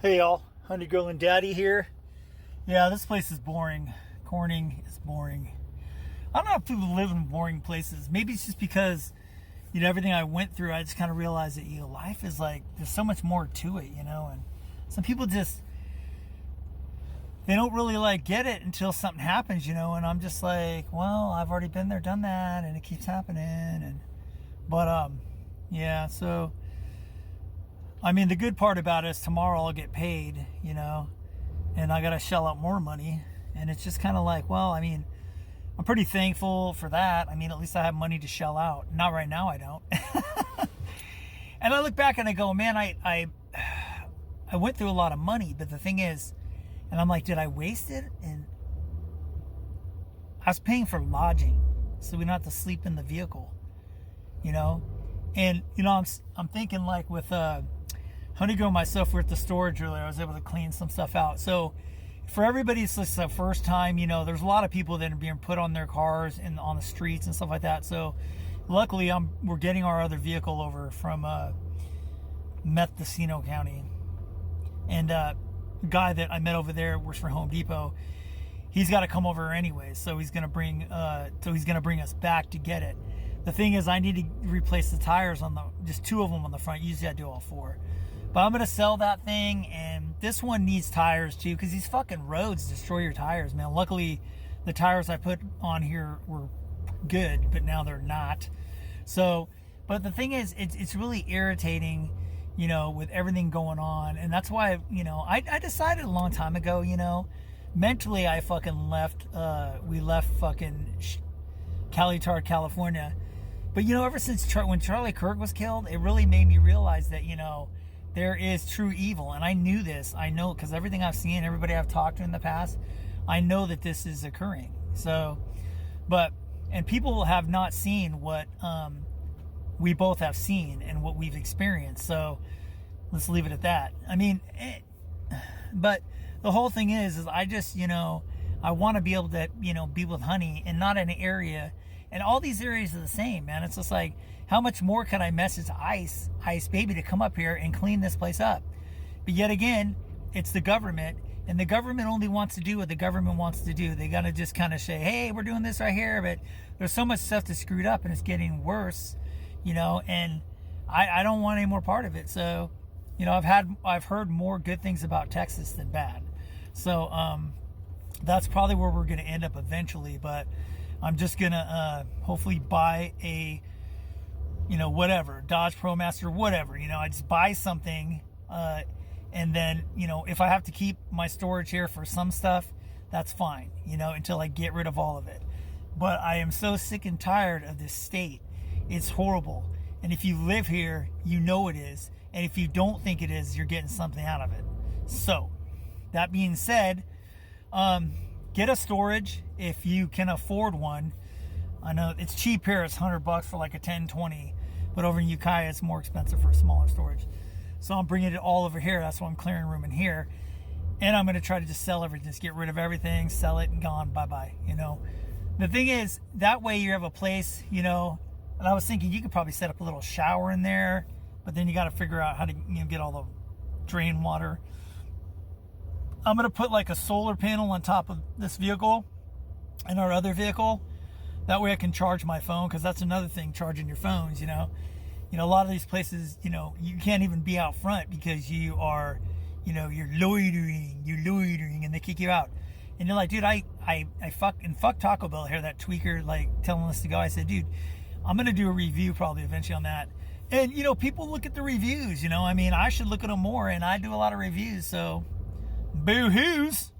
Hey y'all, Honey Girl and Daddy here. Yeah, this place is boring. Corning is boring. I don't know if people live in boring places. Maybe it's just because, everything I went through, I just kind of realized that, life is like, there's so much more to it, and some people just, they don't really like get it until something happens, and I'm just like, well, I've already been there, done that, and it keeps happening, yeah, so, I mean, the good part about it is tomorrow I'll get paid, and I got to shell out more money. And it's just kind of like, well, I mean, I'm pretty thankful for that. I mean, at least I have money to shell out. Not right now, I don't. And I look back and I go, man, I went through a lot of money. But the thing is, and I'm like, did I waste it? And I was paying for lodging, so we don't have to sleep in the vehicle, And, I'm thinking like with Honey Girl and myself, we're at the storage earlier. I was able to clean some stuff out. So for everybody, it's just the first time, there's a lot of people that are being put on their cars and on the streets and stuff like that. So luckily we're getting our other vehicle over from Mendocino County. And the guy that I met over there works for Home Depot. He's got to come over anyway. So he's going to bring us back to get it. The thing is, I need to replace the tires on just two of them on the front. Usually I do all four. But I'm going to sell that thing, and this one needs tires too, because these fucking roads destroy your tires, man. Luckily, the tires I put on here were good, but now they're not. So, but the thing is, it's really irritating, with everything going on. And that's why, I decided a long time ago, mentally I fucking left, we left fucking Calitar, California. But, ever since when Charlie Kirk was killed, it really made me realize that, there is true evil. And I knew this. I know, because everything I've seen, everybody I've talked to in the past, I know that this is occurring. So, and people have not seen what we both have seen and what we've experienced. So, let's leave it at that. I mean, but the whole thing is I just, I want to be able to, be with Honey and not in an area. And all these areas are the same, man. It's just like, how much more can I message Ice Baby to come up here and clean this place up? But yet again, it's the government, and the government only wants to do what the government wants to do. They got to just kind of say, hey, we're doing this right here, but there's so much stuff that's screwed up and it's getting worse, and I don't want any more part of it. So, I've heard more good things about Texas than bad. So, that's probably where we're going to end up eventually, but I'm just going to hopefully buy a, whatever, Dodge ProMaster, whatever, I just buy something, and then, if I have to keep my storage here for some stuff, that's fine, until I get rid of all of it. But I am so sick and tired of this state. It's horrible. And if you live here, it is. And if you don't think it is, you're getting something out of it. So, that being said, get a storage if you can afford one. I know it's cheap here. It's $100 for like a 1020, but over in Ukiah it's more expensive for a smaller storage. So I'm bringing it all over here. That's why I'm clearing room in here, and I'm going to try to just sell everything, just get rid of everything, sell it, and gone. Bye bye. The thing is, that way you have a place. And I was thinking you could probably set up a little shower in there, but then you got to figure out how to get all the drain water. I'm going to put like a solar panel on top of this vehicle and our other vehicle. That way I can charge my phone, because that's another thing, charging your phones, a lot of these places, you can't even be out front because you are, you're loitering, and they kick you out. And you're like, dude, I fuck Taco Bell here, that tweaker, like telling us to go. I said, dude, I'm going to do a review probably eventually on that. And, people look at the reviews, I mean, I should look at them more, and I do a lot of reviews, so boo-hoos.